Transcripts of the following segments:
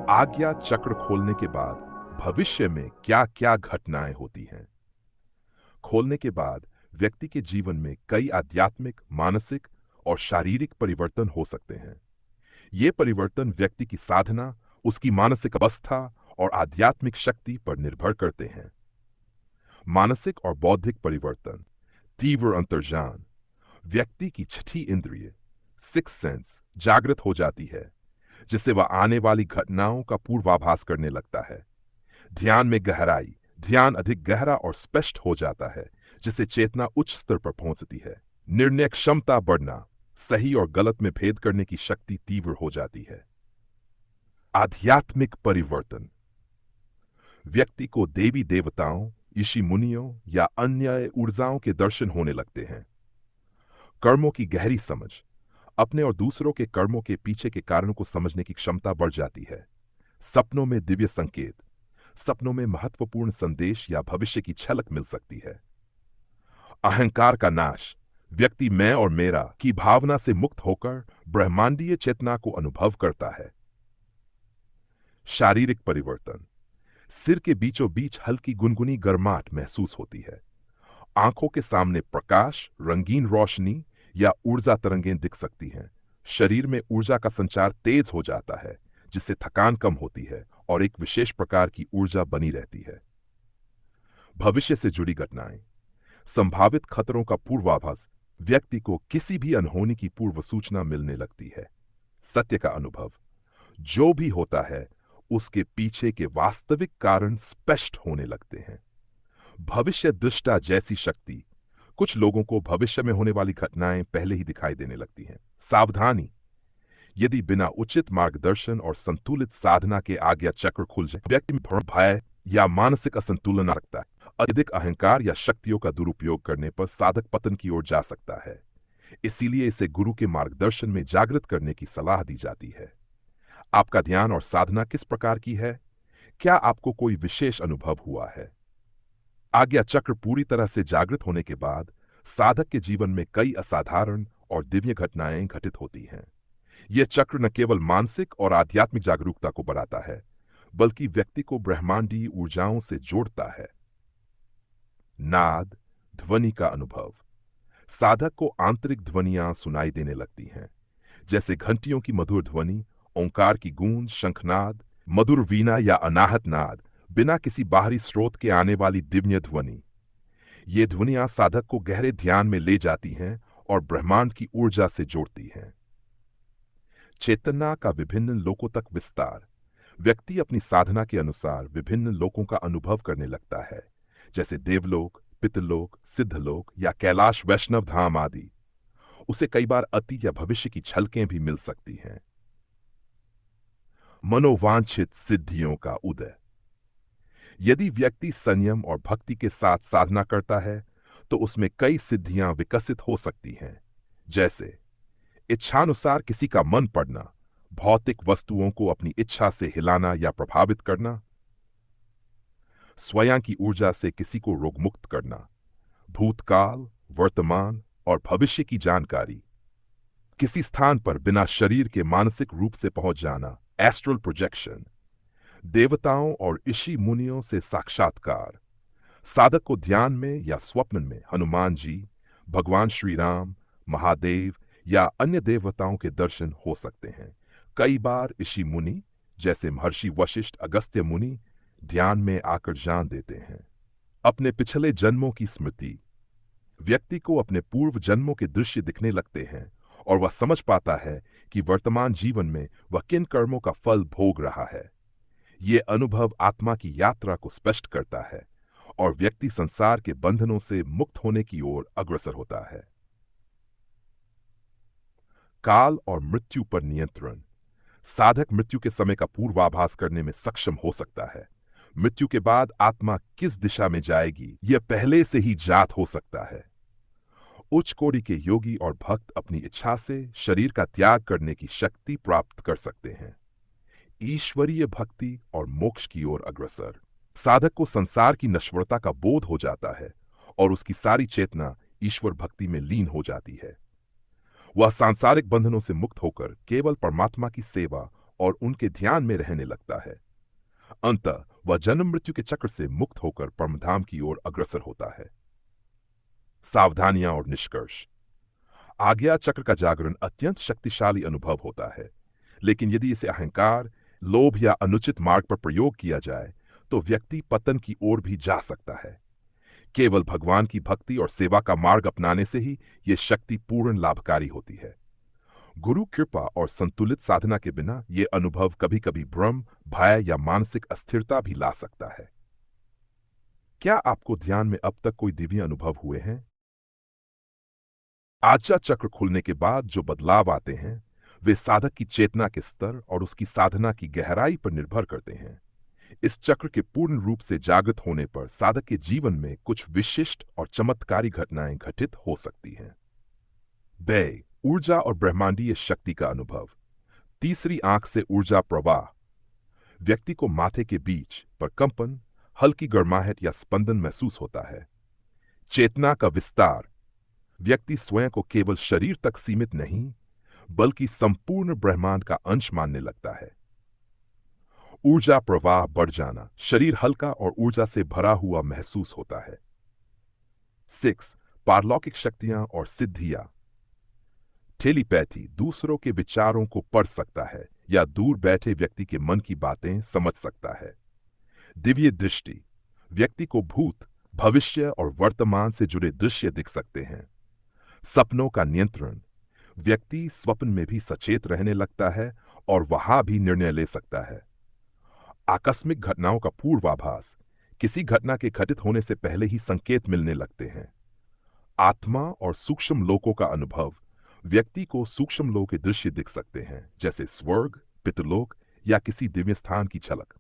आज्ञा चक्र खोलने के बाद भविष्य में क्या क्या घटनाएं होती हैं? खोलने के बाद व्यक्ति के जीवन में कई आध्यात्मिक, मानसिक और शारीरिक परिवर्तन हो सकते हैं। ये परिवर्तन व्यक्ति की साधना, उसकी मानसिक अवस्था और आध्यात्मिक शक्ति पर निर्भर करते हैं। मानसिक और बौद्धिक परिवर्तन, तीव्र अंतर्ज्ञान, व्यक्ति की छठी इंद्रिय, सिक्स सेंस जागृत हो जाती है, जिससे वह आने वाली घटनाओं का पूर्वाभास करने लगता है। ध्यान में गहराई, ध्यान अधिक गहरा और स्पष्ट हो जाता है, जिससे चेतना उच्च स्तर पर पहुंचती है। निर्णय क्षमता बढ़ना, सही और गलत में भेद करने की शक्ति तीव्र हो जाती है। आध्यात्मिक परिवर्तन, व्यक्ति को देवी देवताओं, ऋषि मुनियों या अन्य ऊर्जाओं के दर्शन होने लगते हैं। कर्मों की गहरी समझ, अपने और दूसरों के कर्मों के पीछे के कारणों को समझने की क्षमता बढ़ जाती है। सपनों में दिव्य संकेत, सपनों में महत्वपूर्ण संदेश या भविष्य की झलक मिल सकती है। अहंकार का नाश, व्यक्ति मैं और मेरा की भावना से मुक्त होकर ब्रह्मांडीय चेतना को अनुभव करता है। शारीरिक परिवर्तन, सिर के बीचों बीच हल्की गुनगुनी गर्माहट महसूस होती है। आंखों के सामने प्रकाश, रंगीन रोशनी या ऊर्जा तरंगें दिख सकती हैं। शरीर में ऊर्जा का संचार तेज हो जाता है, जिससे थकान कम होती है और एक विशेष प्रकार की ऊर्जा बनी रहती है। भविष्य से जुड़ी घटनाएं, संभावित खतरों का पूर्वाभास, व्यक्ति को किसी भी अनहोनी की पूर्व सूचना मिलने लगती है। सत्य का अनुभव, जो भी होता है उसके पीछे के वास्तविक कारण स्पष्ट होने लगते हैं। भविष्य दृष्टा जैसी शक्ति, कुछ लोगों को भविष्य में होने वाली घटनाएं पहले ही दिखाई देने लगती हैं। सावधानी, यदि बिना उचित मार्गदर्शन और संतुलित साधना के आज्ञा चक्र खुल जाए, व्यक्ति में भय या मानसिक असंतुलन आ सकता है। अधिक अहंकार या शक्तियों का दुरुपयोग करने पर साधक पतन की ओर जा सकता है। इसीलिए इसे गुरु के मार्गदर्शन में जागृत करने की सलाह दी जाती है। आपका ध्यान और साधना किस प्रकार की है? क्या आपको कोई विशेष अनुभव हुआ है? आज्ञा चक्र पूरी तरह से जागृत होने के बाद साधक के जीवन में कई असाधारण और दिव्य घटनाएं घटित होती हैं। यह चक्र न केवल मानसिक और आध्यात्मिक जागरूकता को बढ़ाता है, बल्कि व्यक्ति को ब्रह्मांडीय ऊर्जाओं से जोड़ता है। नाद, ध्वनि का अनुभव, साधक को आंतरिक ध्वनियां सुनाई देने लगती हैं, जैसे घंटियों की मधुर ध्वनि, ओंकार की गूंज, शंखनाद, मधुर वीणा या अनाहत नाद, बिना किसी बाहरी स्रोत के आने वाली दिव्य ध्वनि। ये ध्वनियां साधक को गहरे ध्यान में ले जाती हैं और ब्रह्मांड की ऊर्जा से जोड़ती हैं। चेतना का विभिन्न लोकों तक विस्तार, व्यक्ति अपनी साधना के अनुसार विभिन्न लोकों का अनुभव करने लगता है, जैसे देवलोक, पितरलोक, सिद्धलोक या कैलाश वैष्णव धाम आदि। उसे कई बार अतीत या भविष्य की झलकें भी मिल सकती हैं। मनोवांछित सिद्धियों का उदय, यदि व्यक्ति संयम और भक्ति के साथ साधना करता है तो उसमें कई सिद्धियां विकसित हो सकती हैं, जैसे इच्छानुसार किसी का मन पड़ना, भौतिक वस्तुओं को अपनी इच्छा से हिलाना या प्रभावित करना, स्वयं की ऊर्जा से किसी को रोगमुक्त करना, भूतकाल, वर्तमान और भविष्य की जानकारी, किसी स्थान पर बिना शरीर के मानसिक रूप से पहुंच जाना, एस्ट्रल प्रोजेक्शन, देवताओं और ऋषि मुनियों से साक्षात्कार, साधक को ध्यान में या स्वप्न में हनुमान जी, भगवान श्री राम, महादेव या अन्य देवताओं के दर्शन हो सकते हैं। कई बार ऋषि मुनि जैसे महर्षि वशिष्ठ, अगस्त्य मुनि ध्यान में आकर जान देते हैं। अपने पिछले जन्मों की स्मृति, व्यक्ति को अपने पूर्व जन्मों के दृश्य दिखने लगते हैं और वह समझ पाता है कि वर्तमान जीवन में वह किन कर्मों का फल भोग रहा है। ये अनुभव आत्मा की यात्रा को स्पष्ट करता है और व्यक्ति संसार के बंधनों से मुक्त होने की ओर अग्रसर होता है। काल और मृत्यु पर नियंत्रण, साधक मृत्यु के समय का पूर्वाभास करने में सक्षम हो सकता है। मृत्यु के बाद आत्मा किस दिशा में जाएगी यह पहले से ही जात हो सकता है। उच्च कोटि के योगी और भक्त अपनी इच्छा से शरीर का त्याग करने की शक्ति प्राप्त कर सकते हैं। ईश्वरीय भक्ति और मोक्ष की ओर अग्रसर, साधक को संसार की नश्वरता का बोध हो जाता है और उसकी सारी चेतना ईश्वर भक्ति में लीन हो जाती है। वह सांसारिक बंधनों से मुक्त होकर केवल परमात्मा की सेवा और उनके ध्यान में रहने लगता है। अंततः वह जन्म मृत्यु के चक्र से मुक्त होकर परमधाम की ओर अग्रसर होता है। सावधानियां और निष्कर्ष। आज्ञा चक्र का जागरण अत्यंत शक्तिशाली अनुभव होता है, लेकिन यदि इसे अहंकार, लोभ या अनुचित मार्ग पर प्रयोग किया जाए तो व्यक्ति पतन की ओर भी जा सकता है। केवल भगवान की भक्ति और सेवा का मार्ग अपनाने से ही यह शक्ति पूर्ण लाभकारी होती है। गुरु कृपा और संतुलित साधना के बिना यह अनुभव कभी कभी भ्रम, भय या मानसिक अस्थिरता भी ला सकता है। क्या आपको ध्यान में अब तक कोई दिव्य अनुभव हुए हैं? आज्ञा चक्र खुलने के बाद जो बदलाव आते हैं वे साधक की चेतना के स्तर और उसकी साधना की गहराई पर निर्भर करते हैं। इस चक्र के पूर्ण रूप से जागृत होने पर साधक के जीवन में कुछ विशिष्ट और चमत्कारी घटनाएं घटित हो सकती हैं। व्यय, ऊर्जा और ब्रह्मांडीय शक्ति का अनुभव। तीसरी आंख से ऊर्जा प्रवाह। व्यक्ति को माथे के बीच पर कंपन, हल्की गर्माहट या स्पंदन महसूस होता है। चेतना का विस्तार। व्यक्ति स्वयं को केवल शरीर तक सीमित नहीं बल्कि संपूर्ण ब्रह्मांड का अंश मानने लगता है। ऊर्जा प्रवाह बढ़ जाना, शरीर हल्का और ऊर्जा से भरा हुआ महसूस होता है। 6. पारलौकिक शक्तियां और सिद्धियां। टेलीपैथी दूसरों के विचारों को पढ़ सकता है या दूर बैठे व्यक्ति के मन की बातें समझ सकता है। दिव्य दृष्टि। व्यक्ति को भूत, भविष्य और वर्तमान से जुड़े दृश्य दिख सकते हैं। सपनों का नियंत्रण। व्यक्ति स्वप्न में भी सचेत रहने लगता है और वहां भी निर्णय ले सकता है। आकस्मिक घटनाओं का पूर्वाभास। किसी घटना के घटित होने से पहले ही संकेत मिलने लगते हैं। आत्मा और सूक्ष्म लोकों का अनुभव। व्यक्ति को सूक्ष्म लोक के दृश्य दिख सकते हैं, जैसे स्वर्ग, पितृलोक या किसी दिव्य स्थान की झलक।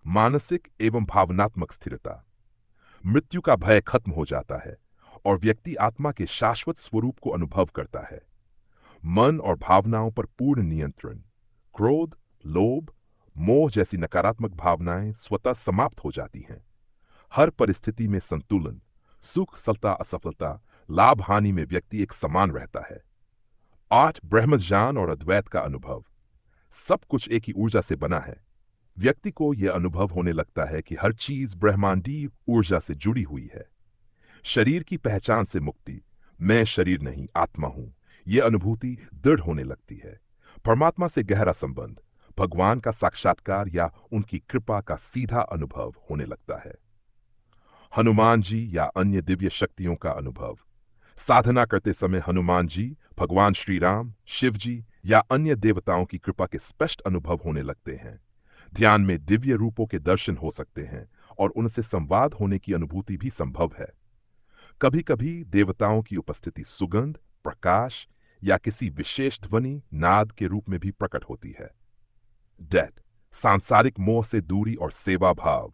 मानसिक एवं भावनात्मक स्थिरता। मृत्यु का भय खत्म हो जाता है और व्यक्ति आत्मा के शाश्वत स्वरूप को अनुभव करता है। मन और भावनाओं पर पूर्ण नियंत्रण। क्रोध, लोभ, मोह जैसी नकारात्मक भावनाएं स्वतः समाप्त हो जाती हैं। हर परिस्थिति में संतुलन। सुख, सफलता, असफलता, लाभ, हानि में व्यक्ति एक समान रहता है। 8. ब्रह्मज्ञान और अद्वैत का अनुभव। सब कुछ एक ही ऊर्जा से बना है। व्यक्ति को यह अनुभव होने लगता है कि हर चीज ब्रह्मांडीय ऊर्जा से जुड़ी हुई है। शरीर की पहचान से मुक्ति। मैं शरीर नहीं, आत्मा हूं। यह अनुभूति दृढ़ होने लगती है। परमात्मा से गहरा संबंध, भगवान का साक्षात्कार या उनकी कृपा का सीधा अनुभव होने लगता है। हनुमान जी या अन्य दिव्य शक्तियों का अनुभव। साधना करते समय हनुमान जी, भगवान श्री राम, शिव जी या अन्य देवताओं की कृपा के स्पष्ट अनुभव होने लगते हैं। ध्यान में दिव्य रूपों के दर्शन हो सकते हैं और उनसे संवाद होने की अनुभूति भी संभव है। कभी कभी देवताओं की उपस्थिति सुगंध, प्रकाश या किसी विशेष ध्वनि, नाद के रूप में भी प्रकट होती है। डेथ, सांसारिक मोह से दूरी और सेवा भाव।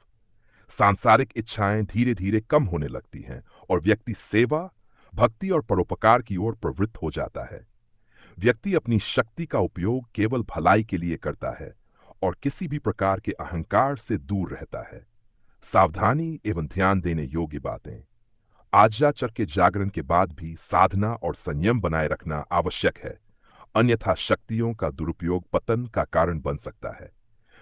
सांसारिक इच्छाएं धीरे धीरे कम होने लगती हैं और व्यक्ति सेवा, भक्ति और परोपकार की ओर प्रवृत्त हो जाता है। व्यक्ति अपनी शक्ति का उपयोग केवल भलाई के लिए करता है और किसी भी प्रकार के अहंकार से दूर रहता है। सावधानी एवं ध्यान देने योग्य बातें। आज्ञा चक्र के जागरण के बाद भी साधना और संयम बनाए रखना आवश्यक है, अन्यथा शक्तियों का दुरुपयोग पतन का कारण बन सकता है।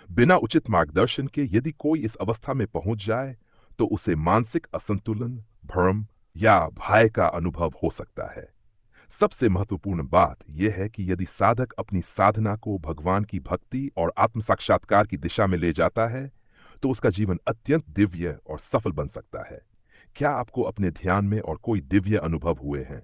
बिना उचित मार्गदर्शन के यदि कोई इस अवस्था में पहुंच जाए तो उसे मानसिक असंतुलन, भ्रम या भय का अनुभव हो सकता है। सबसे महत्वपूर्ण बात यह है कि यदि साधक अपनी साधना को भगवान की भक्ति और आत्म साक्षात्कार की दिशा में ले जाता है तो उसका जीवन अत्यंत दिव्य और सफल बन सकता है। क्या आपको अपने ध्यान में और कोई दिव्य अनुभव हुए हैं?